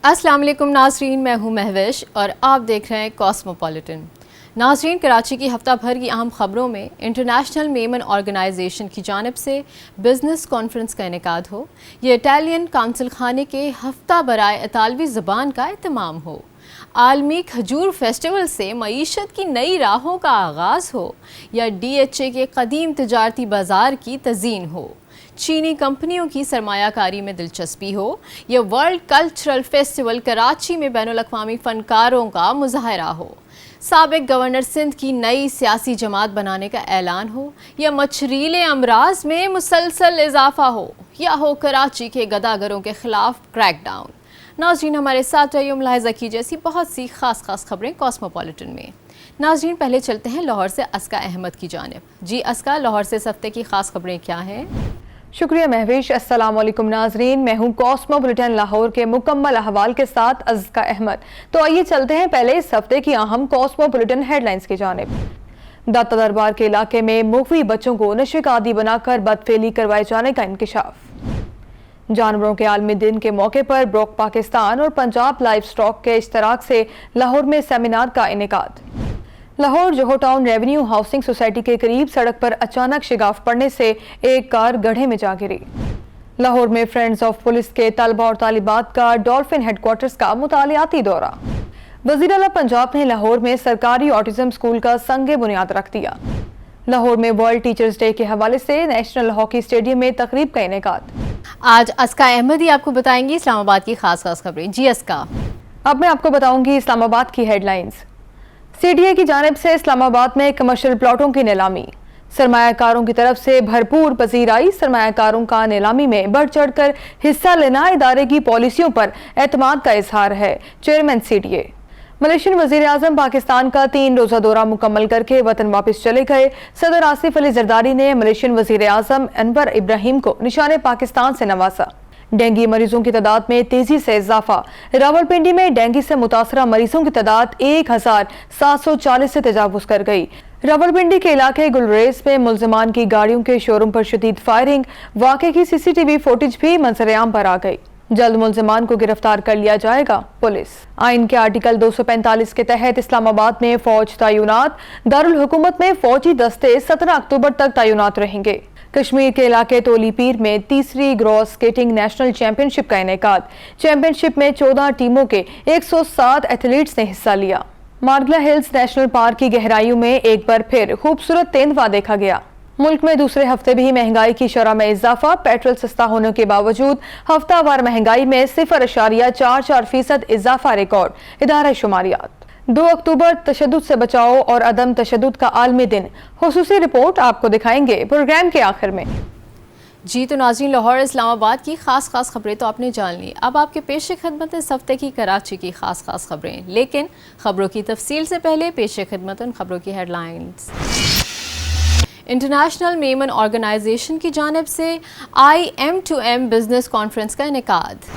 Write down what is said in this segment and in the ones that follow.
السلام علیکم ناظرین، میں ہوں مہوش اور آپ دیکھ رہے ہیں کاسموپولیٹن۔ ناظرین، کراچی کی ہفتہ بھر کی اہم خبروں میں انٹرنیشنل میمن آرگنائزیشن کی جانب سے بزنس کانفرنس کا انعقاد ہو، یہ اٹالین قونصل خانے کے ہفتہ برائے اطالوی زبان کا اہتمام ہو، عالمی کھجور فیسٹیول سے معیشت کی نئی راہوں کا آغاز ہو، یا ڈی ایچ اے کے قدیم تجارتی بازار کی تزئین ہو، چینی کمپنیوں کی سرمایہ کاری میں دلچسپی ہو، یا ورلڈ کلچرل فیسٹیول کراچی میں بین الاقوامی فنکاروں کا مظاہرہ ہو، سابق گورنر سندھ کی نئی سیاسی جماعت بنانے کا اعلان ہو، یا مچھریلے امراض میں مسلسل اضافہ ہو، یا ہو کراچی کے گداگروں کے خلاف کریک ڈاؤن۔ ناظرین، ہمارے ساتھ رہیے، ملاحظہ کیجیے ایسی بہت سی خاص خبریں کاسموپولیٹن میں۔ ناظرین، پہلے چلتے ہیں لاہور سے اسکا احمد کی جانب۔ جی اسکا، لاہور سے اس ہفتے کی خاص خبریں کیا ہیں؟ شکریہ مہوش۔ السلام علیکم ناظرین، میں ہوں کاسموپولیٹن لاہور کے مکمل احوال کے ساتھ اسکا احمد۔ تو آئیے چلتے ہیں پہلے اس ہفتے کی اہم کاسموپولیٹن ہیڈ لائنز کی جانب۔ داتا دربار کے علاقے میں مغوی بچوں کو نشے کا عادی بنا کر بدفعلی کروائے جانے کا انکشاف۔ جانوروں کے عالمی دن کے موقع پر بروک پاکستان اور پنجاب لائف سٹاک کے اشتراک سے لاہور میں سیمینار کا انعقاد۔ لاہور جوہر ٹاؤن ریونیو ہاؤسنگ سوسائٹی کے قریب سڑک پر اچانک شگاف پڑنے سے ایک کار گڑھے میں جا گری۔ لاہور میں فرینڈز آف پولیس کے طلبہ اور طالبات کا ڈولفن ہیڈ کوارٹرز کا مطالعاتی دورہ۔ وزیر اعلیٰ پنجاب نے لاہور میں سرکاری آٹزم اسکول کا سنگ بنیاد رکھ دیا۔ لاہور میں ورلڈ ٹیچرز ڈے کے حوالے سے نیشنل ہاکی اسٹیڈیم میں تقریب کا انعقاد۔ آج اسکا احمد ہی آپ کو بتائیں گی اسلام آباد کی خاص خبریں۔ جی اسکا۔ اب میں آپ کو بتاؤں گی اسلام آباد کی ہیڈ لائنز۔ سی ڈی اے کی جانب سے اسلام آباد میں کمرشل پلاٹوں کی نیلامی، سرمایہ کاروں کی طرف سے بھرپور پذیرائی۔ سرمایہ کاروں کا نیلامی میں بڑھ چڑھ کر حصہ لینا ادارے کی پالیسیوں پر اعتماد کا اظہار ہے، چیئرمین سی ڈی اے۔ ملیشین وزیر اعظم پاکستان کا 3 روزہ دورہ مکمل کر کے وطن واپس چلے گئے۔ صدر آصف علی زرداری نے ملیشین وزیر اعظم انور ابراہیم کو نشان پاکستان سے نوازا۔ ڈینگی مریضوں کی تعداد میں تیزی سے اضافہ۔ راولپنڈی میں ڈینگی سے متاثرہ مریضوں کی تعداد 1740 سے تجاوز کر گئی۔ راولپنڈی کے علاقے گلریز میں ملزمان کی گاڑیوں کے شوروم پر شدید فائرنگ، واقعے کی سی سی ٹی وی فوٹیج بھی منظر عام پر آ گئی۔ جلد ملزمان کو گرفتار کر لیا جائے گا، پولیس۔ آئین کے آرٹیکل 245 کے تحت اسلام آباد میں فوج تعینات۔ دارالحکومت میں فوجی دستے 17 اکتوبر تک تعینات رہیں گے۔ کشمیر کے علاقے تولی پیر میں تیسری گراس سکیٹنگ نیشنل چیمپئن شپ کا انعقاد۔ چیمپئن شپ میں 14 ٹیموں کے 107 ایتھلیٹس نے حصہ لیا۔ مارگلا ہلز نیشنل پارک کی گہرائیوں میں ایک بار پھر خوبصورت تیندوا دیکھا گیا۔ ملک میں دوسرے ہفتے بھی مہنگائی کی شرح میں اضافہ۔ پیٹرول سستا ہونے کے باوجود ہفتہ وار مہنگائی میں 0.44% اضافہ ریکارڈ، ادارہ شماریات۔ 2 اکتوبر تشدد سے بچاؤ اور عدم تشدد کا عالمی دن، خصوصی رپورٹ آپ کو دکھائیں گے پروگرام کے آخر میں۔ جی تو ناظرین، لاہور اسلام آباد کی خاص خبریں تو آپ نے جان لی۔ اب آپ کے پیش خدمت اس ہفتے کی کراچی کی خاص خبریں، لیکن خبروں کی تفصیل سے پہلے پیش خدمت ان خبروں کی headlines. International Memon organisation کی جانب سے IM2M بزنس کانفرنس کا انعقاد۔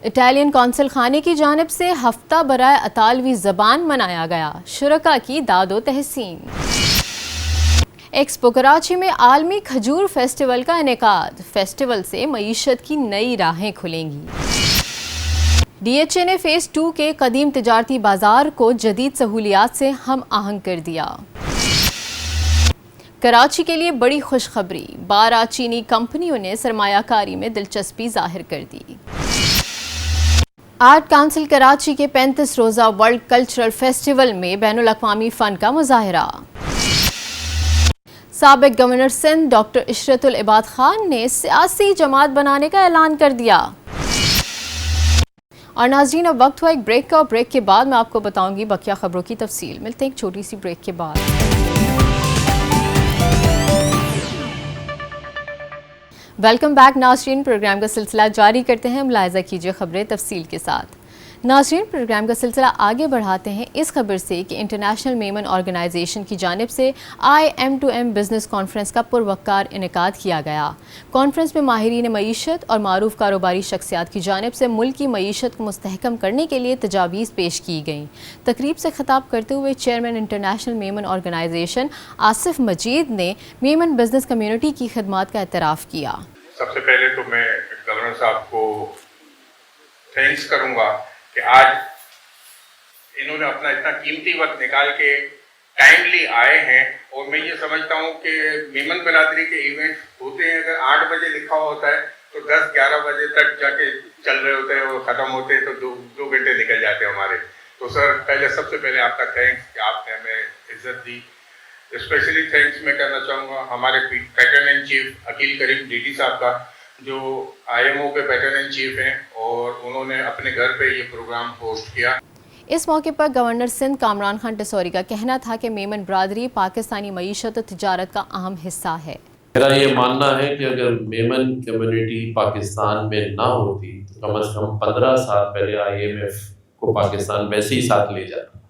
اٹالین قونصل خانے کی جانب سے ہفتہ برائے اطالوی زبان منایا گیا، شرکاء کی داد و تحسین۔ ایکسپو کراچی میں عالمی کھجور فیسٹیول کا انعقاد، فیسٹیول سے معیشت کی نئی راہیں کھلیں گی۔ ڈی ایچ اے نے فیز 2 کے قدیم تجارتی بازار کو جدید سہولیات سے ہم آہنگ کر دیا۔ کراچی کے لیے بڑی خوشخبری، 12 چینی کمپنیوں نے سرمایہ کاری میں دلچسپی ظاہر کر دی۔ آرٹ کونسل کراچی کے 35 روزہ ورلڈ کلچرل فیسٹیول میں بین الاقوامی فن کا مظاہرہ۔ سابق گورنر سندھ ڈاکٹر عشرت العباد خان نے سیاسی جماعت بنانے کا اعلان کر دیا۔ اور ناظرین، اب وقت ہوا ایک بریک کا، اور بریک کے بعد میں آپ کو بتاؤں گی بقیہ خبروں کی تفصیل۔ ملتے ہیں ایک چھوٹی سی بریک کے بعد۔ ویلکم بیک ناظرین، پروگرام کا سلسلہ جاری کرتے ہیں، ملاحظہ کیجیے خبریں تفصیل کے ساتھ۔ ناظرین، پروگرام کا سلسلہ آگے بڑھاتے ہیں اس خبر سے کہ انٹرنیشنل میمن آرگنائزیشن کی جانب سے IM2M بزنس کانفرنس کا پروقار انعقاد کیا گیا۔ کانفرنس میں ماہرین معیشت اور معروف کاروباری شخصیات کی جانب سے ملک کی معیشت کو مستحکم کرنے کے لیے تجاویز پیش کی گئیں۔ تقریب سے خطاب کرتے ہوئے chairman international Memon organisation Asif Majeed نے میمن بزنس کمیونٹی کی خدمات کا اعتراف کیا۔ سب سے پہلے تو میں گورنر صاحب کو थैंक्स करूँगा कि आज इन्होंने अपना इतना कीमती वक्त निकाल के टाइमली आए हैं। और मैं ये समझता हूँ कि मेमन बिरादरी के इवेंट होते हैं, अगर 8 बजे लिखा हुआ होता है तो 10-11 बजे तक जाके चल रहे होते हैं, वो ख़त्म होते हैं तो 2 घंटे निकल जाते हैं हमारे। तो सर सबसे पहले आपका थैंक्स कि आपने हमें इज्जत दी। स्पेशली थैंक्स मैं करना चाहूँगा हमारे patron and chief Akeel Karim Dhedhi साहब का, जो IMO के पैटर्न एंड चीफ हैं, और उन्होंने अपने घर पे ये प्रोग्राम होस्ट किया। इस मौके पर गवर्नर सिंध कामरान खान टिसौरी का कहना था कि मेमन बरादरी पाकिस्तानी मईशत और तिजारत का अहम हिस्सा है। मेरा ये मानना है कि अगर मेमन कम्युनिटी पाकिस्तान में ना होती तो कम से कम 15 साल पहले IMF को पाकिस्तान वैसे ही साथ ले जाता।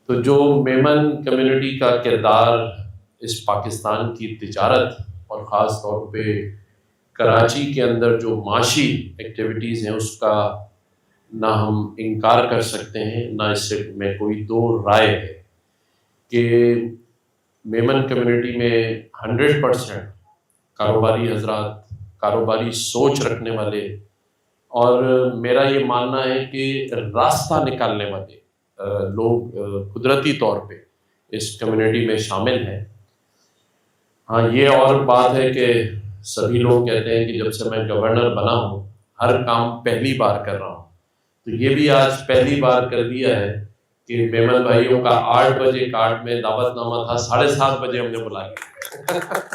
तो जो मेमन कम्युनिटी का किरदार इस पाकिस्तान की तिजारत और ख़ास तौर पे कराची के अंदर जो माशी एक्टिविटीज़ हैं उसका ना हम इनकार कर सकते हैं, ना इससे में कोई दो राय है कि मेमन कम्युनिटी में 100% कारोबारी हजरात, कारोबारी सोच रखने वाले, और मेरा ये मानना है कि रास्ता निकालने वाले लोग कुदरती तौर पे इस कम्युनिटी में शामिल हैं। हाँ, ये और बात है कि सभी लोग कहते हैं कि जब से मैं गवर्नर बना हूँ हर काम पहली बार कर रहा हूँ, तो ये भी आज पहली बार कर दिया है कि मेमन भाइयों का 8 बजे कार्ड में दावतनामा था, 7:30 बजे हमने बुलाया।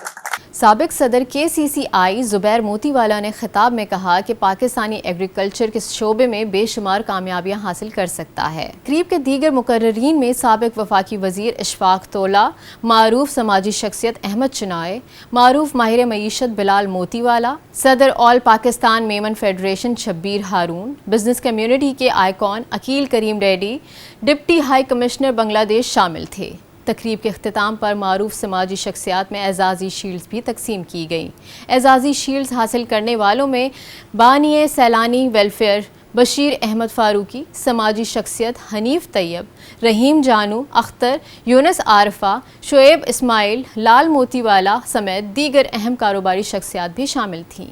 साबिक सदर KCCI ज़ुबैर मोतीवाला ने खिताब में कहा कि पाकिस्तानी एग्रीकल्चर के शोबे में बेशुमार कामयाबियां हासिल कर सकता है। तकरीब के दीगर मुकर्ररीन में साबिक वफाकी वज़ीर इशफाक तोला, मारूफ समाजी शख्सियत अहमद चिनाए, मारूफ माहिर मईशत बिलाल मोतीवाला, सदर all Pakistan Memon federation Shabbir Haroon, business community के icon Aqeel Karim Reddy, deputy high commissioner Bangladesh शामिल थे। तकरीब के अख्तिताम पर मारूफ समाजी शख्सियात में एजाज़ी शील्ड्स भी तकसीम की गई। एजाज़ी शील्ड्स हासिल करने वालों में बानिए सैलानी वेलफेयर बशीर अहमद फारूकी, समाजी शख्सियत हनीफ तैयब, रहीम जानू, अख्तर, यूनस आरफा, शोएब इस्माइल, लाल मोतीवाला समेत दीगर अहम कारोबारी शख्सियात भी शामिल थीं।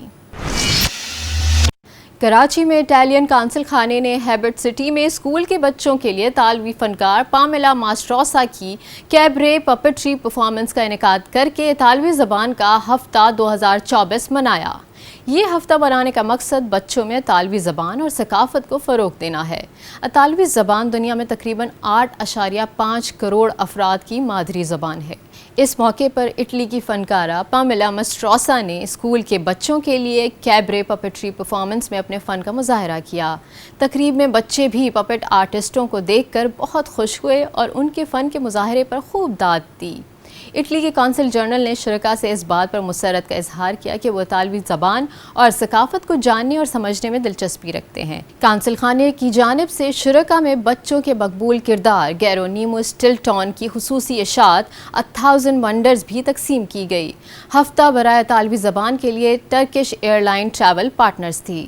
कराची में इटालियन काउंसिल खाने ने हैबिट सिटी में स्कूल के बच्चों के लिए तालवी फनकार पामेला मास्ट्रोसा की कैबरे पपेट्री परफॉर्मेंस का इनेकाद करके इतालवी ज़बान का हफ्ता 2024 मनाया। ये हफ्ता बनाने का मकसद बच्चों में इतालवी ज़बान और सकाफ़त को फ़रोग़ देना है। इतालवी ज़बान दुनिया में तकरीबन 8.5 करोड़ अफराद की मादरी ज़बान है। इस मौके पर इटली की फ़नकारा पामेला मास्ट्रोसा ने स्कूल के बच्चों के लिए कैबरे पपेट्री परफॉर्मेंस में अपने फ़न का मुज़ाहरा किया। तकरीब में बच्चे भी पपेट आर्टिस्टों को देखकर बहुत खुश हुए और उनके फ़न के मुज़ाहरे पर खूब दाद दी। इटली के कौंसल जनरल ने शुरका से इस बात पर मुसरत का इजहार किया कि वो इतालवी ज़बान और सकाफ़त को जानने और समझने में दिलचस्पी रखते हैं। कौंसल खाने की जानिब से शुरका में बच्चों के मकबूल किरदार गेरोनीमो स्टिल्टन की खुसूसी इशात 1000 वंडर्स भी तकसीम की गई। हफ्ता बराए इतालवी ज़बान के लिए टर्किश एयरलाइन ट्रैवल पार्टनर्स थी।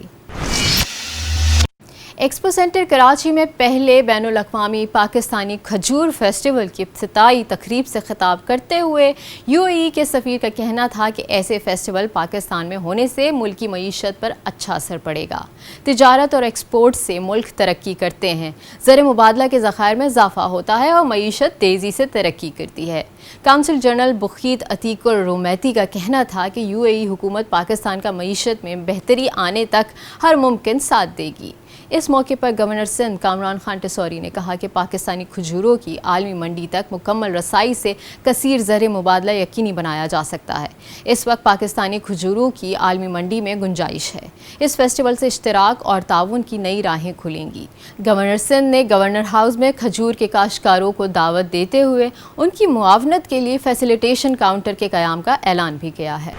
एक्सपो सेंटर कराची में पहले बैनुल अक़वामी पाकिस्तानी खजूर फेस्टिवल की इफ्तिताई तकरीब से खिताब करते हुए UAE के सफ़ीर का कहना था कि ऐसे फेस्टिवल पाकिस्तान में होने से मुल्की मईशत पर अच्छा असर पड़ेगा। तिजारत और एक्सपोर्ट से मुल्क तरक्की करते हैं, ज़र मुबादला के ज़खायर में इजाफा होता है और मईशत तेज़ी से तरक्की करती है। कौंसल जनरल बुखीत अतीकुर रोमैती का कहना था कि UAE हुकूमत पाकिस्तान का मईशत में बेहतरी आने तक हर मुमकिन साथ देगी। इस मौके पर गवर्नर सिंध कामरान खान टिसौरी ने कहा कि पाकिस्तानी खजूरों की आलमी मंडी तक मुकम्मल रसाई से कसीर ज़र मुबादला यकीनी बनाया जा सकता है। इस वक्त पाकिस्तानी खजूरों की आलमी मंडी में गुंजाइश है। इस फेस्टिवल से इश्तराक और ताउन की नई राहें खुलेंगी। गवर्नर सिंध ने गवर्नर हाउस में खजूर के काश्तकारों को दावत देते हुए उनकी मुआवनत के लिए फैसिलिटेशन काउंटर के क़याम का ऐलान भी किया है।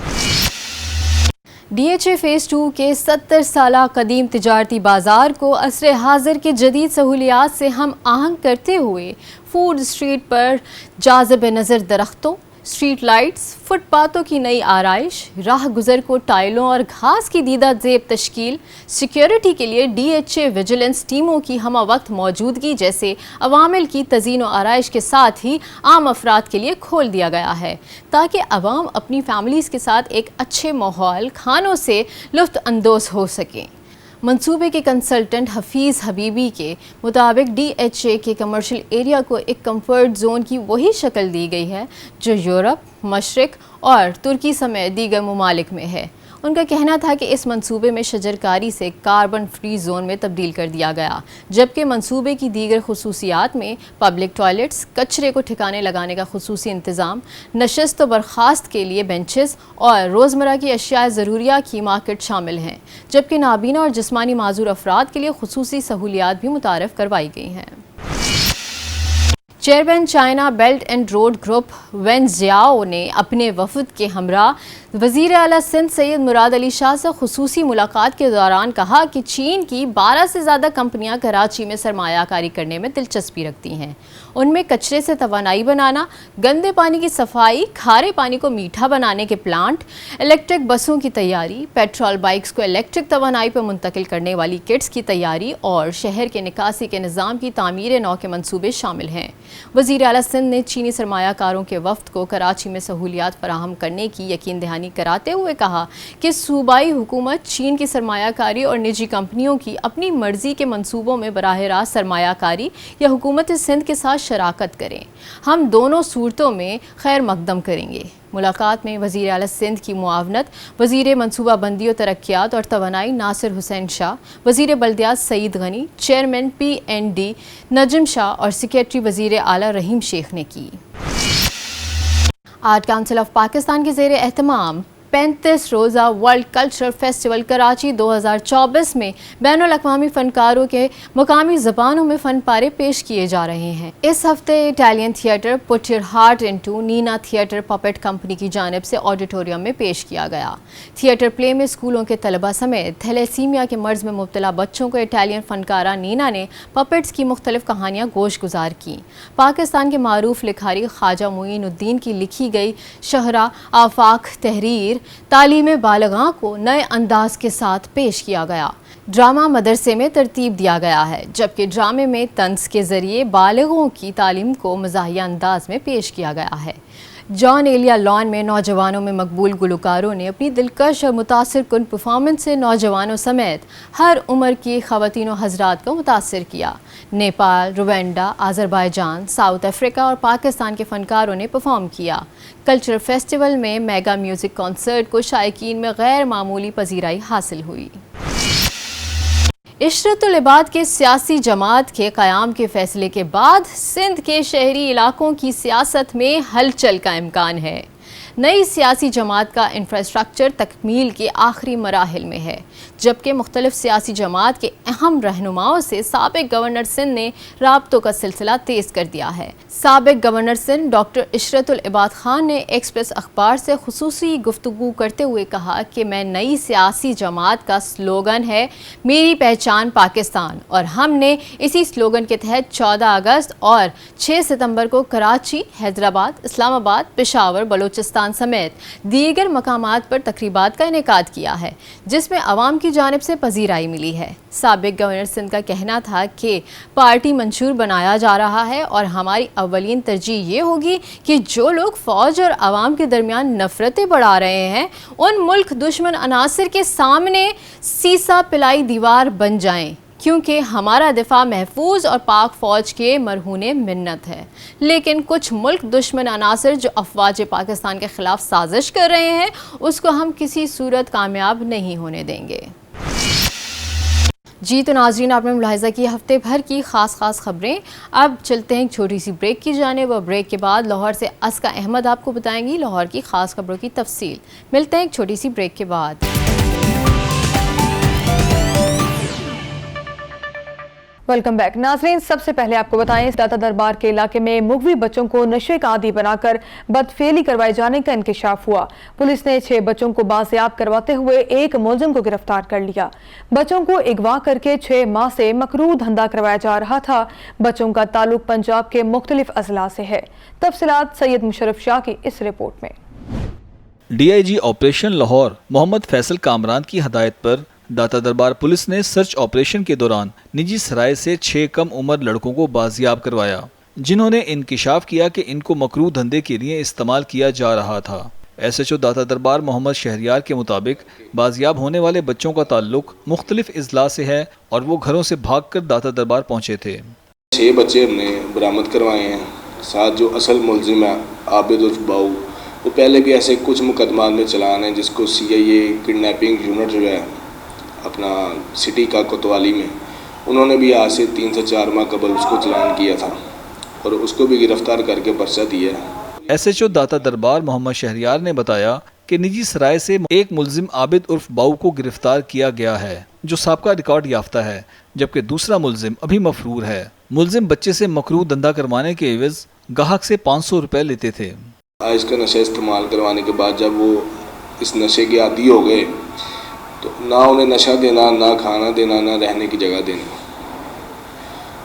DHA फ़ेज़ 2 के 70 साला कदीम तिजारती बाज़ार को असर हाज़िर के जदीद सहूलियात से हम आहंग करते हुए फूड स्ट्रीट पर जाज़िब नज़र दरख्तों, स्ट्रीट लाइट्स, फुटपाथों की नई आराइश, राह गुज़र को टाइलों और घास की दीदा ज़ेब तश्कील, सिक्योरिटी के लिए DHA विजिलेंस टीमों की हमा वक्त मौजूदगी जैसे अवामिल की तज़ीन व आराइश के साथ ही आम अफराद के लिए खोल दिया गया है ताकि अवाम अपनी फैमिलीज़ के साथ एक अच्छे माहौल खानों से लुत्फ़ अंदोज़ हो सकें। मंसूबे के कंसल्टेंट हफीज़ हबीबी के मुताबिक DHA के कमर्शियल एरिया को एक कंफर्ट जोन की वही शक्ल दी गई है जो यूरोप, मशरिक और तुर्की समेत दीगर ममालिक में है। उनका कहना था कि इस मंसूबे में शजरकारी से कार्बन फ्री जोन में तब्दील कर दिया गया, जबकि मंसूबे की दीगर खुसूसियात में पब्लिक टॉयलेट्स, कचरे को ठिकाने लगाने का खुसूसी इंतज़ाम, नशस्त व बर्खास्त के लिए बेंचेस और रोज़मर्रा की अशिया ज़रूरिया की मार्केट शामिल हैं, जबकि नाबीना और जिस्मानी माजूर अफराद के लिए खुसूसी सहूलियात भी मुतारफ़ करवाई गई हैं। Chairman China Belt and Road group Wen Jiao ने अपने वफद के हमरा वज़ीर आला सिंध सैयद मुराद अली शाह से खुसूसी मुलाकात के दौरान कहा कि चीन की 12 से ज़्यादा कंपनियां कराची में सरमायाकारी करने में दिलचस्पी रखती हैं। उनमें कचरे से तवानाई बनाना, गंदे पानी की सफाई, खारे पानी को मीठा बनाने के प्लांट, इलेक्ट्रिक बसों की तैयारी, पेट्रोल बाइक्स को इलेक्ट्रिक तवानाई पर मुंतकिल करने वाली किट्स की तैयारी और शहर के निकासी के निज़ाम की तामीर नौ के मंसूबे शामिल हैं। वज़ीर आला सिंध ने चीनी सरमायाकारों के वफ़द को कराची में सहूलियात फराहम करने की यकीन दहानी कराते हुए कहा कि सूबाई हुकूमत चीन की सरमायाकारी और निजी कंपनियों की अपनी मर्जी के मंसूबों में बराह रास्त सरमायाकारी या हुकूमत सिंध के साथ शराकत करें। हम दोनों सूरतों में खैर मकदम करेंगे। मुलाकात में वज़ीर आला सिंध की मुआवनत वज़ीर मनसूबा बंदी और तरक्यात और तवानाई नासिर हुसैन शाह, वज़ीर बल्दियात सईद गनी, चेयरमैन PND नजम शाह और सेक्रेटरी वज़ीर आला रहीम शेख ने की। आर्ट काउंसिल ऑफ पाकिस्तान के ज़ेर एहतमाम 35 रोज़ा वर्ल्ड कल्चरल फेस्टिवल कराची 2024 में बैनुल अक़वामी फ़नकारों के मुकामी ज़बानों में फ़न पारे पेश किए जा रहे हैं। इस हफ्ते Italian theatre put your heart into Nina theatre puppet company की जानिब से ऑडिटोरियम में पेश किया गया। थिएटर प्ले में स्कूलों के तलबा समेत थैलेसीमिया के मर्ज़ में मुब्तला बच्चों को इटालियन फ़नकारा नीना ने पपेट्स की मुख्तलिफ कहानियाँ गोश गुजार की। पाकिस्तान के मारूफ लिखारी ख्वाजा मुईनुद्दीन की लिखी गई शहरा आफाक तहरीर तालीम बालगां को नए अंदाज के साथ पेश किया गया। ड्रामा मदरसे में तरतीब दिया गया है, जबकि ड्रामे में तंज के ज़रिए बालिगों की तालीम को मज़ाहिया अंदाज में पेश किया गया है। जॉन एलिया लॉन में नौजवानों में मकबूल गुलकारों ने अपनी दिलकश और मुतासिर कुन परफॉर्मेंस से नौजवानों समेत हर उम्र की ख़वातीन व हज़रात को मुतासिर किया। Nepal, Rwanda, Azerbaijan, south Africa और पाकिस्तान के फ़नकारों ने परफॉर्म किया। कल्चरल फेस्टिवल में मेगा म्यूज़िक कॉन्सर्ट को शायकीन में गैर मामूली पजीराई हासिल हुई। इशरतुल इबाद के सियासी जमात के क़याम के फैसले के बाद सिंध के शहरी इलाकों की सियासत में हलचल का इम्कान है। नई सियासी जमात का इंफ्रास्ट्रक्चर तकमील के आखिरी मराहिल में है, जबकि मुख्तलिफ सियासी जमात के अहम रहनुमाओं से साबिक गवर्नर सिंध ने राब्तों का सिलसिला तेज़ कर दिया है। साबिक गवर्नर सिंध डॉक्टर इशरतुल इबाद खान ने एक्सप्रेस अखबार से खुसूसी गुफ्तगू करते हुए कहा कि मैं नई सियासी जमात का स्लोगन है मेरी पहचान पाकिस्तान, और हमने इसी स्लोगन के तहत 14 अगस्त और 6 सितंबर को कराची, हैदराबाद, इस्लामाबाद, पेशावर, बलोचिस्तान समेत दीगर मकामात पर तकरीबात का इनेकाद किया है, जिसमें अवाम की जानिब से पजीराई मिली है। साबिक गवर्नर सिंध का कहना था कि पार्टी मंशूर बनाया जा रहा है और हमारी अवलीन तरजीह ये होगी कि जो लोग फ़ौज और अवाम के दरमियान नफ़रतें बढ़ा रहे हैं उन मुल्क दुश्मन अनासर के सामने सीसा पिलाई दीवार बन जाएं, क्योंकि हमारा दिफा महफूज और पाक फ़ौज के मरहूने मिन्नत है। लेकिन कुछ मुल्क दुश्मन अनासर जो अफवाज पाकिस्तान के ख़िलाफ़ साजिश कर रहे हैं उसको हम किसी सूरत कामयाब नहीं होने देंगे। जी तो नाज़रीन, आपने मुलाहिज़ा की हफ्ते भर की ख़ास खबरें। अब चलते हैं एक छोटी सी ब्रेक की जानिब, और ब्रेक के बाद लाहौर से अस्का अहमद आपको बताएंगी लाहौर की ख़ास खबरों की तफसील। मिलते हैं एक छोटी सी ब्रेक के बाद। वेलकम बैक नाज़रीन, सबसे पहले आपको बताएं दाता दरबार के इलाके में मुगवी बच्चों को नशे का आदी बनाकर बदफेली करवाए जाने का इंकशाफ हुआ। पुलिस ने 6 बच्चों को बाजियाब करवाते हुए एक मुलजिम को गिरफ्तार कर लिया। बच्चों को अगवा करके 6 माह से मकरूह धंधा करवाया जा रहा था। बच्चों का ताल्लुक पंजाब के मुख्तलिफ अजला से है। तफसीलात सैयद मुशर्रफ शाह की इस रिपोर्ट में। DIG ऑपरेशन लाहौर मोहम्मद फैसल कामरान की हदायत पर दाता दरबार पुलिस ने सर्च ऑपरेशन के दौरान निजी सराय से 6 कम उम्र लड़कों को बाजियाब करवाया, जिन्होंने इंकिशाफ किया कि इनको मकरूह धंधे के लिए इस्तेमाल किया जा रहा था। SHO दाता दरबार मोहम्मद शहरियार के मुताबिक बाजियाब होने वाले बच्चों का ताल्लुक मुख्तलिफ अजला से है और वो घरों से भागकर दाता दरबार पहुंचे थे। 6 बच्चे हमने बरामद करवाए हैं। साथ जो असल मुलजिम है आबिद उर्फ बाऊ, वो पहले भी ऐसे कुछ मुकदमात में चलान है, जिसको CIA किडनैपिंग यूनिट जो है अपना सिटी का कोतवाली में, उन्होंने भी आज से 3 से 4 माह कबल उसको चलान किया था और उसको भी गिरफ्तार करके पर्चा दिया है। SHO दाता दरबार मोहम्मद शहरियार ने बताया कि निजी सराय से एक मुलजिम आबिद उर्फ बाऊ को गिरफ्तार किया गया है, जो साबका रिकॉर्ड याफ्ता है, जबकि दूसरा मुलजिम अभी मफरूर है। मुलजिम बच्चे से मकरूह धंधा करवाने के एवज गाहक से 500 रुपए लेते थे। आज का नशा इस्तेमाल करवाने के बाद जब वो इस नशे के आदी हो गए तो ना उन्हें नशा देना, ना खाना देना, ना रहने की जगह देना।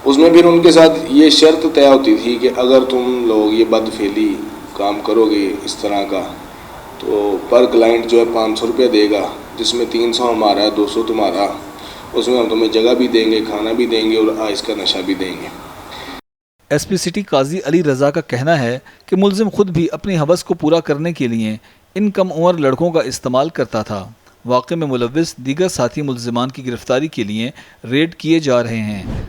उसमें फिर उनके साथ ये शर्त तय होती थी कि अगर तुम लोग ये बदफेली काम करोगे इस तरह का, तो पर क्लाइंट जो है 500 रुपये देगा, जिसमें 300 हमारा है, 200 तुम्हारा। उसमें हम तुम्हें जगह भी देंगे, खाना भी देंगे और आइस का नशा भी देंगे। SP सिटी काजी अली रजा का कहना है कि मुलजिम खुद भी अपनी हवस को पूरा करने के लिए इन कम उम्र लड़कों का इस्तेमाल करता था। वाक़े में मुलव्विस दीगर साथी मुलजिमान की गिरफ्तारी के लिए रेड किए जा रहे हैं।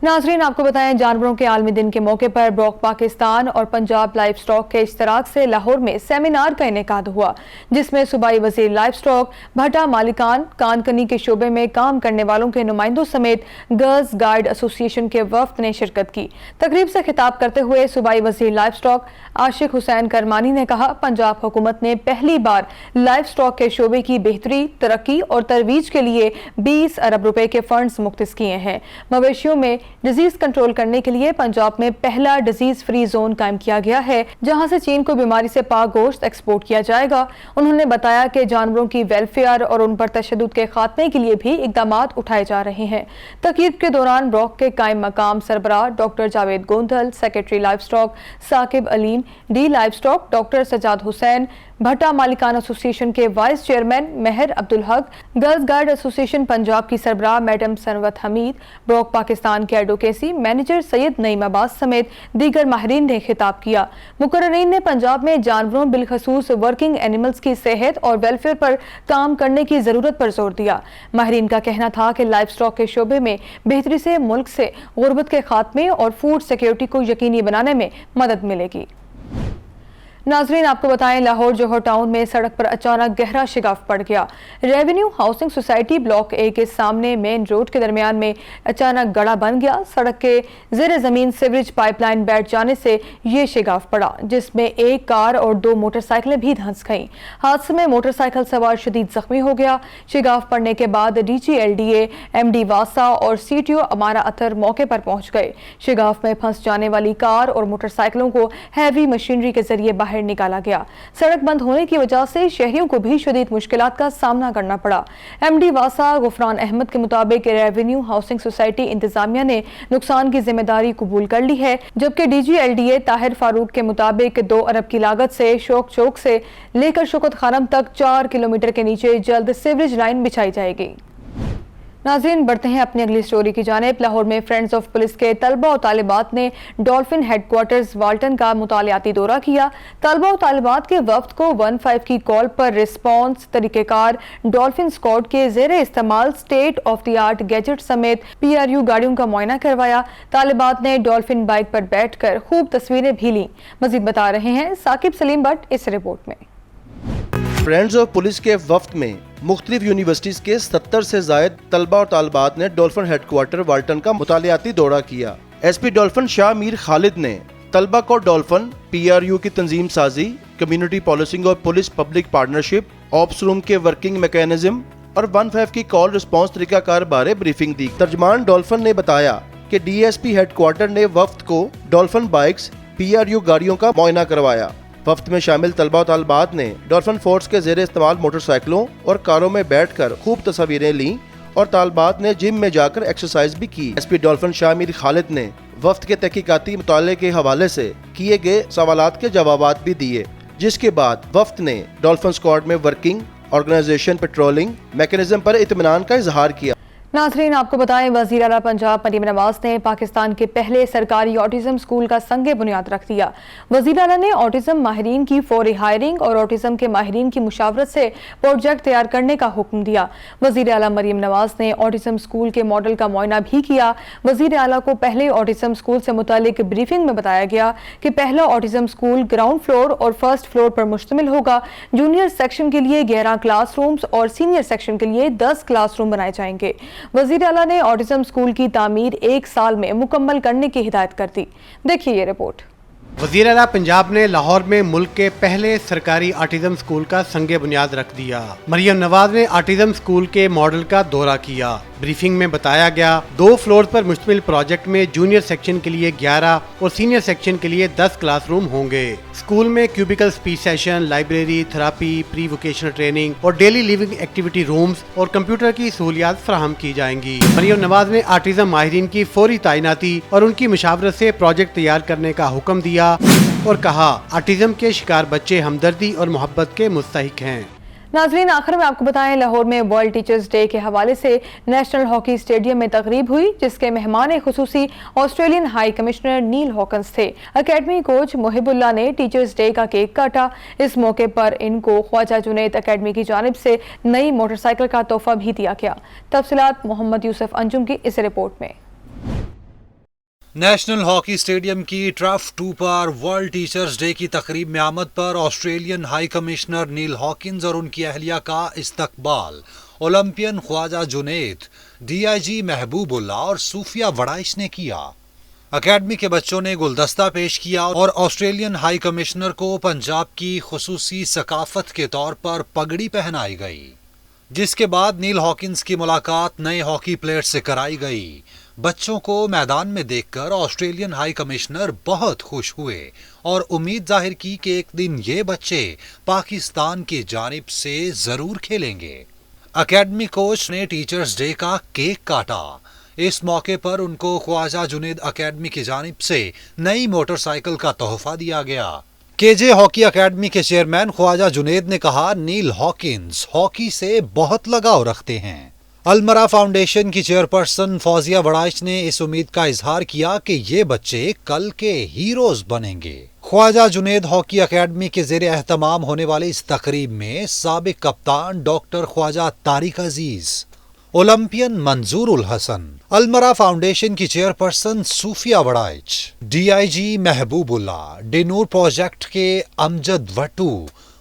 नाजरीन, आपको बताएं, जानवरों के आलमी दिन के मौके पर ब्रॉक पाकिस्तान और पंजाब लाइफ स्टॉक के इश्तराक से लाहौर में सेमिनार का इनेकाद हुआ, जिसमें सूबाई वज़ीर लाइफ स्टॉक, भट्टा मालिकान, कानकनी के शोबे में काम करने वालों के नुमाइंदों समेत गर्ल्स गाइड एसोसिएशन के वफ्द ने शिरकत की। तकरीब से खिताब करते हुए सूबाई वज़ीर लाइफ स्टॉक आशिक हुसैन करमानी ने कहा, पंजाब हुकूमत ने पहली बार लाइफ स्टॉक के शोबे की बेहतरी, तरक्की और तरवीज के लिए 20 अरब रुपए के फंड्स मुख्तस किए हैं। मवेशियों में डिजीज कंट्रोल करने के लिए पंजाब में पहला डिजीज फ्री जोन कायम किया गया है, जहां से चीन को बीमारी से पाक गोश्त एक्सपोर्ट किया जाएगा। उन्होंने बताया कि जानवरों की वेलफेयर और उन पर तशद्दुद के खात्मे के लिए भी इक़दामात उठाए जा रहे हैं। तकरीब के दौरान ब्रॉक के कायम मकाम सरबराह doctor Javed Gondal, secretary livestock Saqib Aleem, D livestock doctor Sajjad Hussain, भट्टा मालिकान एसोसिएशन के vice chairman Mehar Abdul Haq, girls guide association Punjab की सरबराह मैडम सनवत हमीद, ब्रॉक पाकिस्तान के एडवोकेसी मैनेजर सैयद नईम अब्बास समेत दीगर माहिरीन ने खिताब किया। मुकर्ररीन ने पंजाब में जानवरों बिलखसूस वर्किंग एनिमल्स की सेहत और वेलफेयर पर काम करने की ज़रूरत पर जोर दिया। माहिरीन का कहना था कि लाइफ स्टॉक के शोबे में बेहतरी से मुल्क से गुर्बत के खात्मे और फूड सिक्योरिटी को यकीनी बनाने में मदद मिलेगी। नाजरीन, आपको बताएं, लाहौर जोहर टाउन में सड़क पर अचानक गहरा शिगाफ पड़ गया। रेवेन्यू हाउसिंग सोसाइटी ब्लॉक ए के सामने मेन रोड के दरमियान में अचानक गड़ा बन गया। सड़क के ज़ेर ज़मीन सीवरेज पाइपलाइन बैठ जाने से ये शिगाफ पड़ा, जिसमें एक कार और 2 मोटरसाइकिलें भी धंस गईं। हादसे में मोटरसाइकिल सवार शदीद जख्मी हो गया। शिगाफ पड़ने के बाद DGLDA MD वासा और CTO अमारा अतर मौके पर पहुंच गए। शिगाफ में फंस जाने वाली कार और मोटरसाइकिलों को हैवी मशीनरी के जरिए बाहर निकाला गया। सड़क बंद होने की वजह से शहरियों को भी शदीद मुश्किलात का सामना करना पड़ा। MD वासा गुफरान अहमद के मुताबिक रेवेन्यू हाउसिंग सोसाइटी इंतजामिया ने नुकसान की जिम्मेदारी कबूल कर ली है, जबकि DGLDA ताहिर फारूक के मुताबिक 2 अरब की लागत से शोक चौक से लेकर शौकत खानम तक 4 किलोमीटर के नीचे जल्द सीवरेज लाइन बिछाई जाएगी। नाज़रीन, बढ़ते हैं अपनी अगली स्टोरी की जानिब। लाहौर में फ्रेंड्स ऑफ पुलिस के तलबा और तालिबात ने डॉल्फिन हेडक्वार्टर्स वाल्टन का मुतालियाती दौरा किया। तलबा और तालिबात के वफ्द को 15 की कॉल पर रिस्पॉन्स तरीक़ेकार, डॉल्फिन स्क्वाड के ज़ेरे इस्तेमाल state of the art gadget समेत PRU गाड़ियों का मुआयना करवाया। तालिबात ने डॉल्फिन बाइक पर बैठ कर खूब तस्वीरें भी लीं। मज़ीद बता रहे हैं साकिब सलीम भट्ट इस रिपोर्ट में। फ्रेंड्स ऑफ पुलिस के वफ्द में मुख्तलिफ यूनिवर्सिटीज़ के 70 से ज़ायद तलबा और तालिबात ने डॉल्फिन हेडक्वार्टर वाल्टन का मुतालियाती दौरा किया। SP डॉल्फिन शाह मीर खालिद ने तलबा को डॉल्फिन, PRU की तंजीम साजी, कम्युनिटी पॉलिसिंग और police public partnership, ops room के वर्किंग मैकेनिज्म और 15 की कॉल रिस्पॉन्स तरीकाकार बारे ब्रीफिंग दी। तर्जमान डॉल्फिन ने बताया कि DSP हेडक्वार्टर ने वफ्द को डॉल्फिन बाइक्स, PRU गाड़ियों का मुआयना करवाया। वफ्द में शामिल तलबा और तालिबात ने डॉल्फिन फोर्स के ज़ेरे इस्तेमाल मोटरसाइकिलों और कारों में बैठकर खूब तस्वीरें लीं और तालिबात ने जिम में जाकर एक्सरसाइज भी की। SP डॉल्फिन शाह मीर खालिद ने वफ्द के तहकीकाती मुताले के हवाले से किए गए सवालात के जवाबात भी दिए, जिसके बाद वफ्द ने डॉल्फिन स्क्वाड में वर्किंग, ऑर्गेनाइजेशन, पेट्रोलिंग मैकेनिज्म पर इत्मीनान का इजहार किया। नाज़रीन, आपको बताएं, वज़ीर आला पंजाब मरियम नवाज ने पाकिस्तान के पहले सरकारी ऑटिज़म स्कूल का संगे बुनियाद रख दिया। वज़ीर आला ने ऑटिज़म माहिरीन की फौरी हायरिंग और ऑटिज़म के माहिरीन की मुशावरत से प्रोजेक्ट तैयार करने का हुक्म दिया। वज़ीर आला मरियम नवाज ने ऑटिज़म स्कूल के मॉडल का मुआयना भी किया। वज़ीर आला को पहले ऑटिज़म स्कूल से मुतालिक ब्रीफिंग में बताया गया कि पहला ऑटिज़म स्कूल ग्राउंड फ्लोर और फर्स्ट फ्लोर पर मुश्तमिल होगा। जूनियर सेक्शन के लिए 11 क्लासरूम्स और सीनियर सेक्शन के लिए 10 क्लासरूम बनाए जाएंगे। वज़ीर आला ने ऑटिज़म स्कूल की तामीर 1 साल में मुकम्मल करने की हिदायत कर दी। देखिए ये रिपोर्ट। वज़ीर आला पंजाब ने लाहौर में मुल्क के पहले सरकारी ऑटिज़म स्कूल का संगे बुनियाद रख दिया। मरियम नवाज ने ऑटिज़म स्कूल के मॉडल का दौरा किया। ब्रीफिंग में बताया गया 2 फ्लोर पर मुश्तमिल प्रोजेक्ट में जूनियर सेक्शन के लिए 11 और सीनियर सेक्शन के लिए 10 क्लासरूम होंगे। स्कूल में cubicle speech session, library, therapy, pre vocational training और डेली लिविंग एक्टिविटी रूम्स और कंप्यूटर की सहूलियात फराहम की जाएंगी। मरियम नवाज ने ऑटिज़म माहिरीन की फौरी तैनाती और उनकी मुशावरत से प्रोजेक्ट तैयार करने का हुक्म दिया और कहा, ऑटिज़म के शिकार बच्चे हमदर्दी और मोहब्बत के मुस्तहिक हैं। नाज़रीन, आखिर में आपको बताएं, लाहौर में वर्ल्ड टीचर्स डे के हवाले से नेशनल हॉकी स्टेडियम में तकरीब हुई, जिसके मेहमान खुसूसी ऑस्ट्रेलियन हाई कमिश्नर नील हॉकिंस थे। अकेडमी कोच मुहिबुल्लाह ने टीचर्स डे का केक काटा। इस मौके पर इनको ख्वाजा जुनैद अकेडमी की जानिब से नई मोटरसाइकिल का तोहफा भी दिया गया। तफसीलात मोहम्मद यूसुफ अंजुम की इस रिपोर्ट में। नेशनल हॉकी स्टेडियम की ट्रफ 2 पर वर्ल्ड टीचर्स डे की तकरीब में आमद पर ऑस्ट्रेलियन हाई कमिश्नर नील हॉकिंस और उनकी अहलिया का इस्तकबाल ओलंपियन ख्वाजा जुनैद, DIG महबूबुल्लाह और सूफिया वड़ाइश ने किया। अकेडमी के बच्चों ने गुलदस्ता पेश किया और ऑस्ट्रेलियन हाई कमिश्नर को पंजाब की खुसूसी सकाफत के तौर पर पगड़ी पहनाई गई, जिसके बाद नील हॉकिंस की मुलाकात नए हॉकी प्लेयर से कराई गई। बच्चों को मैदान में देखकर ऑस्ट्रेलियन हाई कमिश्नर बहुत खुश हुए और उम्मीद जाहिर की कि एक दिन ये बच्चे पाकिस्तान की जानिब से जरूर खेलेंगे। अकेडमी कोच ने टीचर्स डे का केक काटा। इस मौके पर उनको ख्वाजा जुनैद अकेडमी की जानिब से नई मोटरसाइकिल का तोहफा दिया गया। KJ हॉकी अकेडमी के चेयरमैन ख्वाजा जुनैद ने कहा, नील हॉकिंस हॉकी से बहुत लगाव रखते हैं। अलमरा फाउंडेशन की चेयरपर्सन फौजिया वड़ाइश ने इस उम्मीद का इजहार किया कि ये बच्चे कल के हीरोज बनेंगे। ख्वाजा जुनैद हॉकी अकेडमी के ज़ेरे एहतमाम होने वाली इस तकरीब में साबिक कप्तान डॉक्टर ख्वाजा तारिक अजीज, ओलंपियन मंजूर उल हसन, अलमरा फाउंडेशन की चेयरपर्सन सूफिया वड़ाइच, DIG महबूबुल्लाह, डिनूर प्रोजेक्ट के अमजद वट्टू,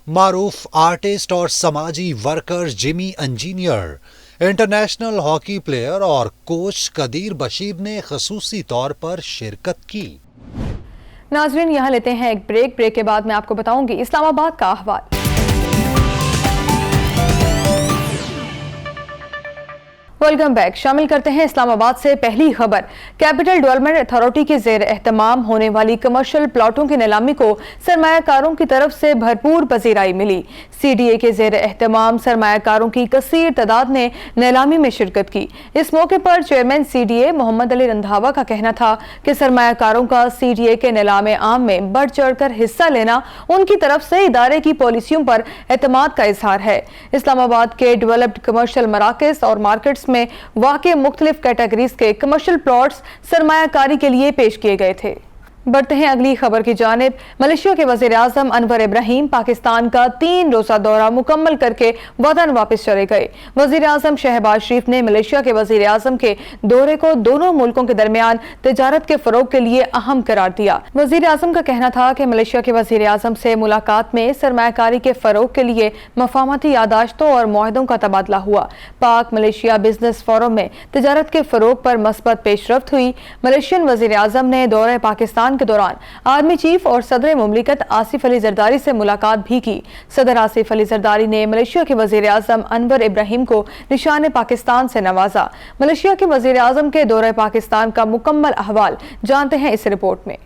मारूफ आर्टिस्ट और समाजी worker Jimmy engineer, international hockey player और कोच कदीर बशीर ने खसूसी तौर पर शिरकत की। नाज़रीन, यहाँ लेते हैं एक ब्रेक के बाद मैं आपको बताऊंगी इस्लामाबाद का अहवाल। Welcome back. शामिल करते हैं इस्लामाबाद से पहली खबर। कैपिटल डेवलपमेंट अथॉरिटी के ज़ेर एहतमाम होने वाली कमर्शियल प्लॉटों की नीलामी को सरमायाकारों की तरफ से भरपूर पजीराई मिली। CDA के ज़ेर एहतमाम सरमायाकारों की कसीर तादाद ने नीलामी में शिरकत की। इस मौके पर चेयरमैन CDA मोहम्मद अली रंधावा का कहना था कि सरमायाकारों का CDA के नीलाम आम में बढ़ चढ़ कर हिस्सा लेना उनकी तरफ से इदारे की पॉलिसियों पर एतमाद का इजहार है। इस्लामाबाद के डेवलप्ड कमर्शियल मराकज़ और मार्केट्स में वाक़े मुख्तलिफ कैटेगरीज के कमर्शियल प्लॉट्स सरमायाकारी के लिए पेश किए गए थे। बढ़ते हैं अगली खबर की जानिब। मलेशिया के वज़ीर आज़म अनवर इब्राहिम पाकिस्तान का 3 रोज़ा दौरा मुकम्मल करके वतन वापस चले गए। वज़ीर आज़म शहबाज शरीफ ने मलेशिया के वज़ीर आज़म के दौरे को दोनों मुल्कों के दरमियान तिजारत के फ़रोग के लिए अहम करार दिया। वज़ीर आज़म का कहना था कि मलेशिया के वज़ीर आज़म से मुलाकात में सरमायाकारी के फ़रोग के लिए मफाहमती यादाश्तों और मुआहदों का तबादला हुआ। पाक मलेशिया बिजनेस फोरम में तिजारत के फ़रोग पर मस्बत पेशरफ्त हुई। मलेशियन वज़ीर आज़म ने दौरे पाकिस्तान के दौरान आर्मी चीफ और सदर मुमलिकत आसिफ अली जरदारी से मुलाकात भी की। सदर आसिफ अली जरदारी ने मलेशिया के वज़ीर आज़म अनवर इब्राहिम को निशान पाकिस्तान से नवाजा। मलेशिया के वज़ीर आज़म के दौरे पाकिस्तान का मुकम्मल अहवाल जानते हैं इस रिपोर्ट में।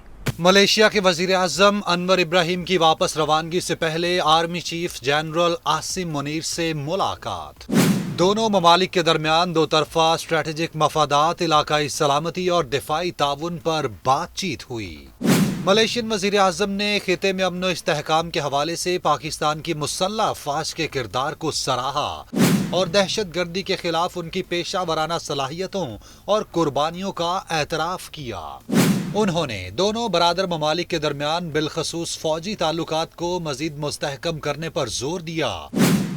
मलेशिया के वज़ीर आज़म अनवर इब्राहिम की वापस रवानगी से पहले army chief general Asim Munir से मुलाकात। दोनों ममालिक के दरमियान दो तरफा स्ट्रेटेजिक मफादात, इलाकाई सलामती और दिफाई ताउन पर बातचीत हुई। मलेशियन वज़ीर आज़म ने खिते में अमन व इस्तेहकाम के हवाले से पाकिस्तान की मुसल्लह अफ़वाज के किरदार को सराहा। اور دہشت گردی کے خلاف ان کی پیشہ ورانہ صلاحیتوں اور قربانیوں کا اعتراف کیا۔ انہوں نے دونوں برادر ممالک کے درمیان بالخصوص فوجی تعلقات کو مزید مستحکم کرنے پر زور دیا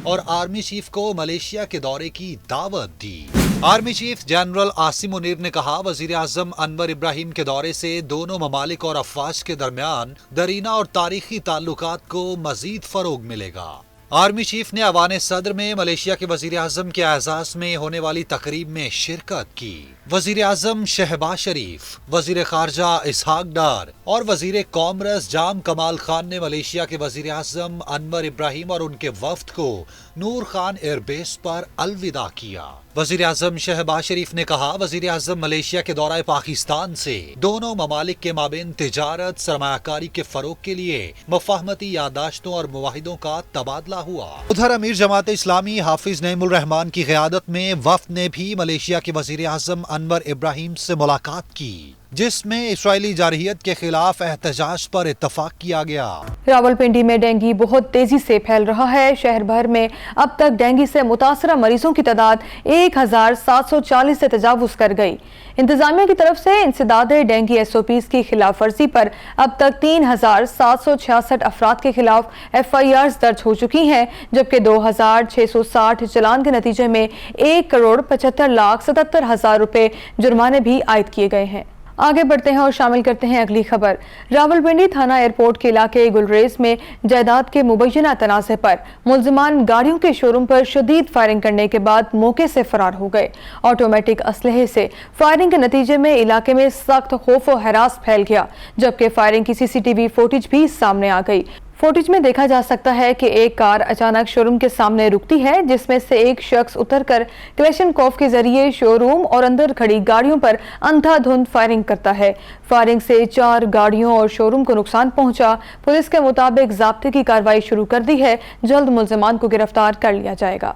اور آرمی چیف کو ملیشیا کے دورے کی دعوت دی۔ Army chief general Asim Munir نے کہا وزیر اعظم انور ابراہیم کے دورے سے دونوں ممالک اور افواج کے درمیان دیرینہ اور تاریخی تعلقات کو مزید فروغ ملے گا۔ آرمی چیف نے ایوان صدر میں ملیشیا کے وزیر اعظم کے اعزاز میں ہونے والی تقریب میں شرکت کی۔ وزیر اعظم شہباز شریف، وزیر خارجہ اسحاق ڈار اور وزیر کامرس جام کمال خان نے ملیشیا کے وزیر اعظم انور ابراہیم اور ان کے وفد کو نور خان ایئر بیس پر الوداع کیا۔ وزیر اعظم شہباز شریف نے کہا وزیر اعظم ملیشیا کے دورہ پاکستان سے دونوں ممالک کے مابین تجارت، سرمایہ کاری کے فروغ کے لیے مفاہمتی یادداشتوں اور معاہدوں کا تبادلہ ہوا۔ ادھر امیر جماعت اسلامی حافظ نعیم الرحمان کی قیادت میں وفد نے بھی ملیشیا کے وزیر اعظم انور ابراہیم سے ملاقات کی، جس میں اسرائیلی جارحیت کے خلاف احتجاج پر اتفاق کیا گیا۔ راولپنڈی میں ڈینگی بہت تیزی سے پھیل رہا ہے۔ شہر بھر میں اب تک ڈینگی سے متاثرہ مریضوں کی تعداد 1740 سے تجاوز کر گئی۔ انتظامیہ کی طرف سے انسداد ڈینگی SOPs کی خلاف ورزی پر اب تک 3766 افراد کے خلاف FIRs درج ہو چکی ہیں، جبکہ 2660 چلان کے نتیجے میں 1,75,77,000 روپے جرمانے بھی عائد کیے گئے ہیں۔ آگے بڑھتے ہیں اور شامل کرتے ہیں اگلی خبر۔ راولپنڈی تھانہ ایئرپورٹ کے علاقے گلریز میں جائیداد کے مبینہ تنازع پر ملزمان گاڑیوں کے شوروم پر شدید فائرنگ کرنے کے بعد موقع سے فرار ہو گئے۔ آٹومیٹک اسلحے سے فائرنگ کے نتیجے میں علاقے میں سخت خوف و ہراس پھیل گیا، جبکہ فائرنگ کی CCTV فوٹیج بھی سامنے آ گئی۔ فوٹیج میں دیکھا جا سکتا ہے کہ ایک کار اچانک شوروم کے سامنے رکتی ہے، جس میں سے ایک شخص اتر کر کلیشنکوف کے ذریعے شوروم اور اندر کھڑی گاڑیوں پر اندھا دھند فائرنگ کرتا ہے۔ فائرنگ سے 4 گاڑیوں اور شوروم کو نقصان پہنچا۔ پولیس کے مطابق ضابطے کی کارروائی شروع کر دی ہے، جلد ملزمان کو گرفتار کر لیا جائے گا۔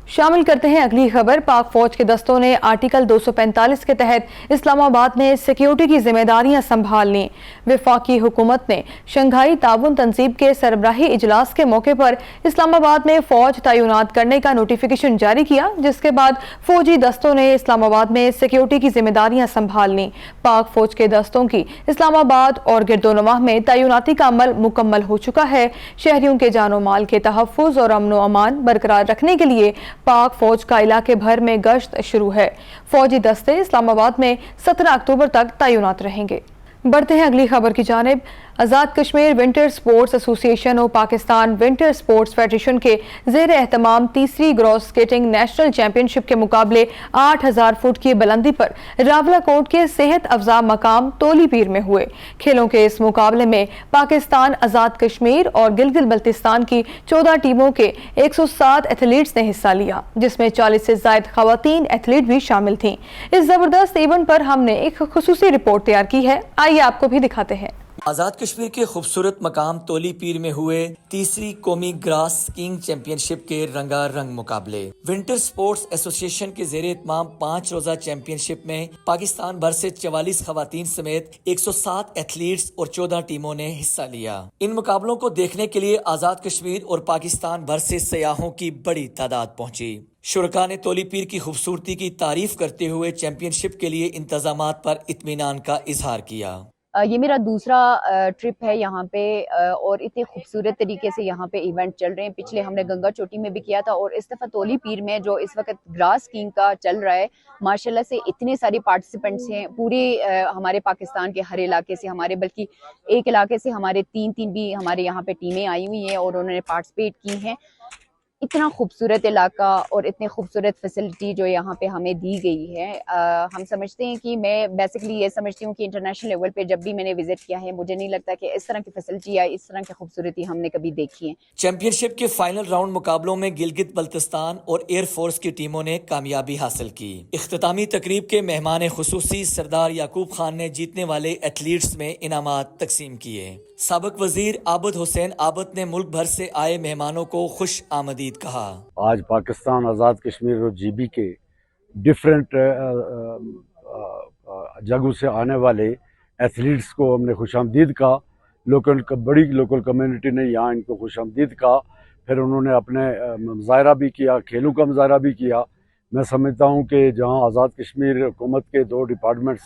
شامل کرتے ہیں اگلی خبر۔ پاک فوج کے دستوں نے آرٹیکل 245 کے تحت اسلام آباد میں سیکیورٹی کی ذمہ داریاں سنبھال لیں۔ وفاقی حکومت نے شنگھائی تعاون تنظیم کے سربراہی اجلاس کے موقع پر اسلام آباد میں فوج تعینات کرنے کا نوٹیفیکیشن جاری کیا، جس کے بعد فوجی دستوں نے اسلام آباد میں سیکیورٹی کی ذمہ داریاں سنبھال لیں۔ پاک فوج کے دستوں کی اسلام آباد اور گرد و نواح میں تعیناتی کا عمل مکمل ہو چکا ہے۔ شہریوں کے جان و مال کے تحفظ اور امن و امان برقرار رکھنے کے لیے پاک فوج کا علاقے بھر میں گشت شروع ہے۔ فوجی دستے اسلام آباد میں 17 اکتوبر تک تعینات رہیں گے۔ بڑھتے ہیں اگلی خبر کی جانب۔ آزاد کشمیر ونٹر سپورٹس ایسوسی ایشن اور پاکستان ونٹر سپورٹس فیڈریشن کے زیر اہتمام تیسری گراس سکیٹنگ نیشنل چیمپئن شپ کے مقابلے 8000 فٹ کی بلندی پر راولہ کوٹ کے صحت افزا مقام تولی پیر میں ہوئے۔ کھیلوں کے اس مقابلے میں پاکستان، آزاد کشمیر اور گلگت بلتستان کی 14 ٹیموں کے 107 ایتھلیٹس نے حصہ لیا، جس میں 40 سے زائد خواتین ایتھلیٹ بھی شامل تھیں۔ اس زبردست ایونٹ پر ہم نے ایک خصوصی رپورٹ تیار کی ہے، آئیے آپ کو بھی دکھاتے ہیں۔ آزاد کشمیر کے خوبصورت مقام تولی پیر میں ہوئے تیسری قومی گراس سکینگ چیمپئن شپ کے رنگا رنگ مقابلے۔ ونٹر سپورٹس ایسوسی ایشن کے زیر اہتمام 5 روزہ چیمپئن شپ میں پاکستان بھر سے 44 خواتین سمیت 107 ایتھلیٹس اور 14 ٹیموں نے حصہ لیا۔ ان مقابلوں کو دیکھنے کے لیے آزاد کشمیر اور پاکستان بھر سے سیاحوں کی بڑی تعداد پہنچی۔ شرکاء نے تولی پیر کی خوبصورتی کی تعریف کرتے ہوئے چیمپئن شپ کے لیے انتظامات پر اطمینان کا اظہار کیا۔ یہ میرا دوسرا ٹرپ ہے یہاں پہ، اور اتنے خوبصورت طریقے سے یہاں پہ ایونٹ چل رہے ہیں۔ پچھلے ہم نے گنگا چوٹی میں بھی کیا تھا، اور اس دفعہ تولی پیر میں جو اس وقت گراس سکینگ کا چل رہا ہے، ماشاءاللہ سے اتنے سارے پارٹیسپینٹس ہیں پورے ہمارے پاکستان کے ہر علاقے سے، ہمارے بلکہ ایک علاقے سے ہمارے تین بھی ہمارے یہاں پہ ٹیمیں آئی ہوئی ہیں اور انہوں نے پارٹیسپیٹ کی ہیں۔ اتنا خوبصورت علاقہ اور اتنے خوبصورت فیسلٹی جو یہاں پہ ہمیں دی گئی ہے، ہم سمجھتے ہیں کہ میں بیسکلی یہ سمجھتی ہوں کہ انٹرنیشنل لیول پہ جب بھی میں نے وزٹ کیا ہے، مجھے نہیں لگتا کہ اس طرح کی فیسلٹی یا اس طرح کی خوبصورتی ہم نے کبھی دیکھی ہے۔ چیمپئن شپ کے فائنل راؤنڈ مقابلوں میں گلگت بلتستان اور ایئر فورس کی ٹیموں نے کامیابی حاصل کی۔ اختتامی تقریب کے مہمان خصوصی سردار یعقوب خان نے جیتنے والے ایتھلیٹس میں انعامات تقسیم کیے۔ سابق وزیر عابد حسین عابد نے ملک بھر سے آئے مہمانوں کو خوش آمدید کہا۔ آج پاکستان آزاد کشمیر اور GB کے ڈفرینٹ جگہوں سے آنے والے ایتھلیٹس کو ہم نے خوش آمدید کہا۔ بڑی لوکل کمیونٹی نے یہاں ان کو خوش آمدید کہا۔ फिर उन्होंने अपने मुजाहरा भी किया, खेलों का मुजाहरा भी किया। मैं समझता हूँ कि जहाँ आज़ाद कश्मीर हुकूमत के 2 डिपार्टमेंट्स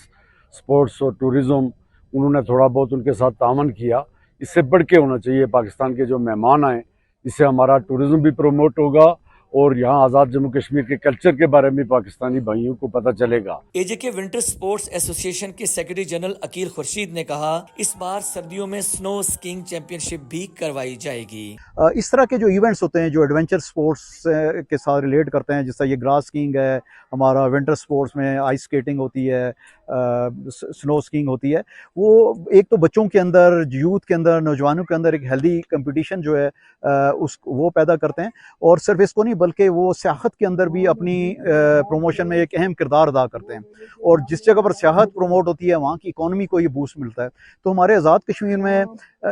स्पोर्ट्स और टूरिज़म, उन्होंने थोड़ा बहुत उनके साथ तावन किया। इससे बढ़ के होना चाहिए। पाकिस्तान के जो मेहमान आए, इससे हमारा टूरिज़म भी प्रमोट होगा और यहाँ आज़ाद जम्मू कश्मीर के कल्चर के बारे में पाकिस्तानी भाइयों को पता चलेगा। एजेके विंटर स्पोर्ट्स एसोसिएशन के सेक्रेटरी जनरल अकील खुर्शीद ने कहा, इस बार सर्दियों में स्नो स्कीइंग चैंपियनशिप भी करवाई जाएगी। इस तरह के जो इवेंट्स होते हैं जो एडवेंचर स्पोर्ट्स के साथ रिलेट करते हैं, जिससे ये ग्रास स्कीइंग है, हमारा विंटर स्पोर्ट्स में आइस स्केटिंग होती है, स्नो स्कीइंग होती है, वो एक तो बच्चों के अंदर, यूथ के अंदर, नौजवानों के अंदर एक हेल्दी कंपटीशन जो है वो पैदा करते हैं। और सिर्फ इसको नहीं बल्कि वो सियाहत के अंदर भी अपनी प्रमोशन में एक अहम किरदार अदा करते हैं। और जिस जगह पर सियाहत प्रमोट होती है वहाँ की इकॉनमी को ये बूस्ट मिलता है। तो हमारे आज़ाद कश्मीर में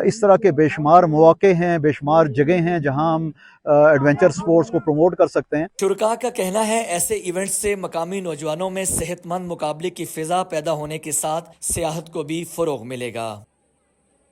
इस तरह के बेशुमार मौके हैं, बेशुमार जगह हैं जहाँ हम एडवेंचर स्पोर्ट्स को प्रमोट कर सकते हैं। शुरका का कहना है ऐसे इवेंट्स से मकामी नौजवानों में सेहतमंद मुकाबले की फिजा पैदा होने के साथ सियाहत को भी फरोग मिलेगा।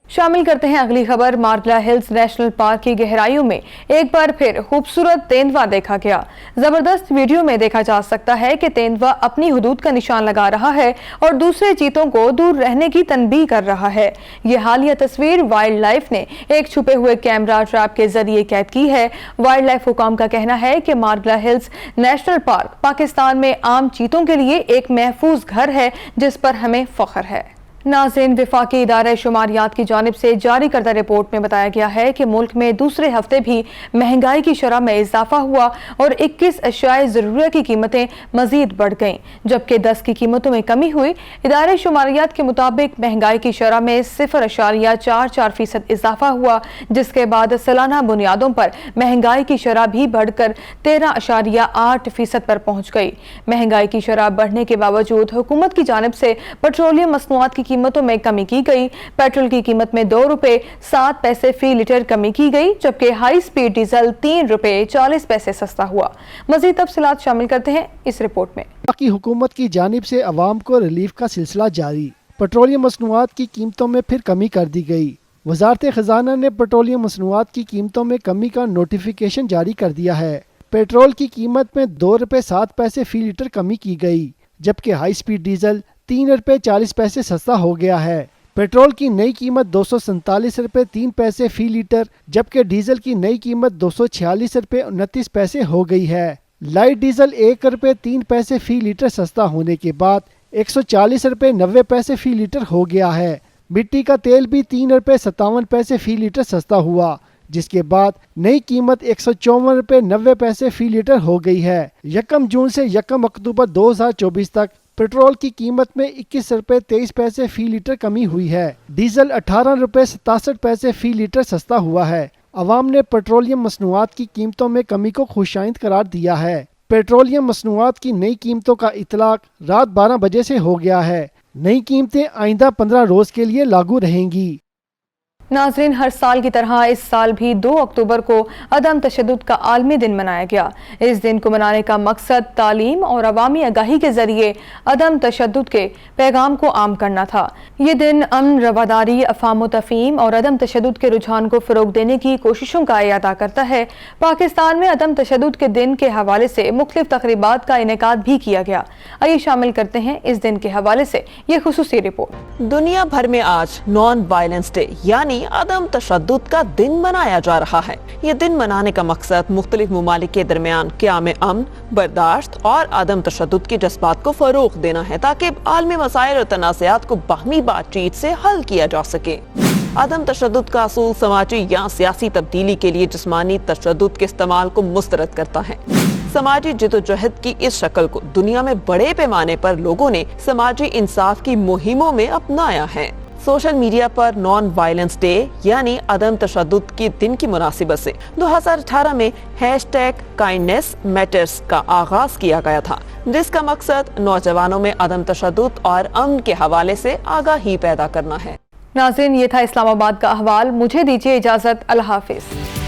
शामिल करते हैं अगली खबर। मार्गला हिल्स नेशनल पार्क की गहराइयों में एक बार फिर खूबसूरत तेंदुआ देखा गया। जबरदस्त वीडियो में देखा जा सकता है कि तेंदुआ अपनी हुदूद का निशान लगा रहा है और दूसरे चीतों को दूर रहने की तनबीह कर रहा है। ये हालिया तस्वीर वाइल्ड लाइफ ने एक छुपे हुए कैमरा ट्रैप के जरिए कैद की है। वाइल्ड लाइफ हुकाम का कहना है कि मार्गला हिल्स नेशनल पार्क पाकिस्तान में आम चीतों के लिए एक महफूज घर है जिस पर हमें फख्र है। नाज़रीन, वफाकी इदारे शुमारियात की जानिब से जारी करदा रिपोर्ट में बताया गया है कि मुल्क में दूसरे हफ्ते भी महंगाई की शरह में इजाफा हुआ और 21 अशियाए ज़रूरत की कीमतें मजीद बढ़ गईं, जबकि 10 की कीमतों में कमी हुई। इदारे शुमारियात के मुताबिक महंगाई की शरह में 0.44% इजाफा हुआ, जिसके बाद सालाना बुनियादों पर महंगाई की शरह भी बढ़कर 13.8% पर पहुँच गई। महंगाई की शरह बढ़ने के बावजूद हुकूमत की जानिब से पेट्रोलियम मसनूआत की कीमतों में कमी की गई। पेट्रोल की कीमत में 2 रुपए 7 पैसे फी लीटर कमी की गई, जबकि हाई स्पीड डीजल 3 रुपए 40 पैसे सस्ता हुआ। मजीद तफसीलात शामिल करते हैं इस रिपोर्ट में। की हुकूमत की जानिब से अवाम को रिलीफ का सिलसिला जारी। पेट्रोलियम मसनूआत की कीमतों में फिर कमी कर दी गई। वजारत खजाना ने पेट्रोलियम मसनूआत की कीमतों में कमी का नोटिफिकेशन जारी कर दिया है। पेट्रोल की कीमत में 2 रुपए 7 पैसे फी लीटर कमी की गई, जबकि हाई स्पीड डीजल 3 रुपए 40 पैसे सस्ता हो गया है। पेट्रोल की नई कीमत 247 रुपए 3 पैसे फी लीटर, जबकि डीजल की नई कीमत 246 रुपए 29 पैसे हो गई है। लाइट डीजल 1 रुपए 3 पैसे फी लीटर सस्ता होने के बाद 140 रुपए 90 पैसे फी लीटर हो गया है। मिट्टी का तेल भी 3 रुपए 57 पैसे फी लीटर सस्ता हुआ, जिसके बाद नई कीमत 154 रुपए 90 पैसे फी लीटर हो गई है। 1 जून से 1 अक्टूबर 2024 तक पेट्रोल की कीमत में 21 रुपए 23 पैसे फी लीटर कमी हुई है। डीजल 18 रुपए 67 पैसे फी लीटर सस्ता हुआ है। अवाम ने पेट्रोलियम मसनूआत की कीमतों में कमी को खुशाइंद करार दिया है। पेट्रोलियम मसनूआत की नई कीमतों का इतलाक रात 12 बजे से हो गया है। नई कीमतें आइंदा 15 रोज के लिए लागू रहेंगी। नाज़रीन, हर साल की तरह इस साल भी 2 अक्टूबर को अदम तशद्दुद का आलमी दिन मनाया गया। इस दिन को मनाने का मकसद तालीम और अवामी आगाही के जरिए अदम तशद्दुद के पैगाम को आम करना था। ये दिन अमन, रवादारी, अफाम तफहीम और अदम तशद्दुद के रुझान को फ़रोग देने की कोशिशों का अदा करता है। पाकिस्तान में अदम तशद्दुद के दिन के हवाले से मुख्तलिफ तकरीबात का इनेकाद भी किया गया। आइए शामिल करते हैं इस दिन के हवाले से ये खुसूसी रिपोर्ट। दुनिया भर में आज नॉन वायलेंस डे यानी अदम तशद्दुद का दिन मनाया जा रहा है। ये दिन मनाने का मकसद मुख्तलिफ मुमालिक के दरमियान क़याम अमन, बर्दाश्त और अदम तशद्दुद के जज्बात को फरोग देना है, ताकि आलमी मसाइल और तनाज़ात को बाहमी बातचीत से हल किया जा सके। अदम तशद्दुद का असूल समाजी या सियासी तब्दीली के लिए जिस्मानी तशद्दुद के इस्तेमाल को मुस्तरद करता है। समाजी जिद्दोजहद की इस शक्ल को दुनिया में बड़े पैमाने पर लोगों ने समाजी इंसाफ की मुहिमों में अपनाया है। सोशल मीडिया पर नॉन वायलेंस डे यानी अदम तशद्दुद के दिन की मुनासिबत से 2018 में #काइंडनेस मैटर्स का आगाज किया गया था, जिसका मकसद नौजवानों में अदम तशद्दुद और अमन के हवाले से आगाही पैदा करना है। नाज़रीन, ये था इस्लामाबाद का अहवाल। मुझे दीजिए इजाज़त। अल्लाह हाफिज़।